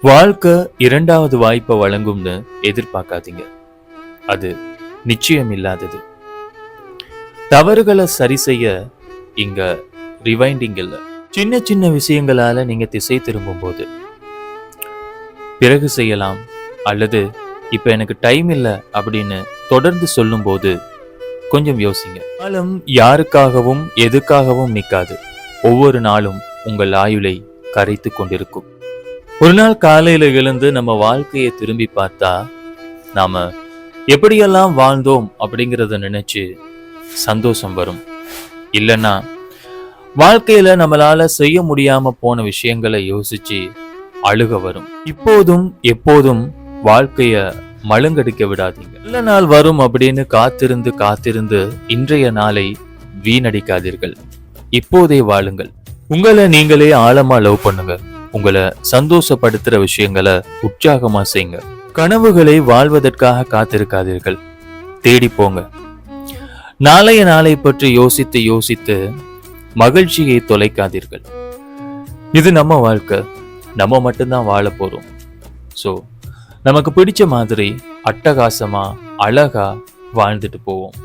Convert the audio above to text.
வாழ்க்கை இரண்டாவது வாய்ப்பை வழங்கும்னு எதிர்பார்க்காதீங்க. அது நிச்சயம் இல்லாதது. தவறுகளை சரி செய்ய இங்க ரிவைண்டிங் இல்லை. சின்ன சின்ன விஷயங்களால நீங்க திசை திரும்பும் போது பிறகு செய்யலாம், அல்லது இப்ப எனக்கு டைம் இல்லை அப்படின்னு தொடர்ந்து சொல்லும் போது கொஞ்சம் யோசிங்க. காலம் யாருக்காகவும் எதுக்காகவும் நிற்காது. ஒவ்வொரு நாளும் உங்கள் ஆயுளை கரைத்து கொண்டிருக்கும். ஒரு நாள் காலையில எழுந்து நம்ம வாழ்க்கையை திரும்பி பார்த்தா நாம எப்படியெல்லாம் வாழ்ந்தோம் அப்படிங்கிறத நினைச்சு சந்தோஷம் வரும். இல்லைன்னா வாழ்க்கையில நம்மளால செய்ய முடியாம போன விஷயங்களை யோசிச்சு அழுக வரும். இப்போதும் எப்போதும் வாழ்க்கைய மழுங்கடிக்க விடாதீங்க. நல்ல நாள் வரும் அப்படின்னு காத்திருந்து காத்திருந்து இன்றைய நாளை வீணடிக்காதீர்கள். இப்போதே வாழுங்கள். உங்களை நீங்களே ஆழமா லவ் பண்ணுங்க. உங்களை சந்தோஷப்படுத்துற விஷயங்களை உற்சாகமா செய்யுங்க. கனவுகளை வாழ்வதற்காக காத்திருக்காதீர்கள், தேடி போங்க. நாளைய நாளை பற்றி யோசித்து யோசித்து மகிழ்ச்சியை தொலைக்காதீர்கள். இது நம்ம வாழ்க்கை, நம்ம மட்டும்தான் வாழ போறோம். ஸோ நமக்கு பிடிச்ச மாதிரி அட்டகாசமா அழகா வாழ்ந்துட்டு போவோம்.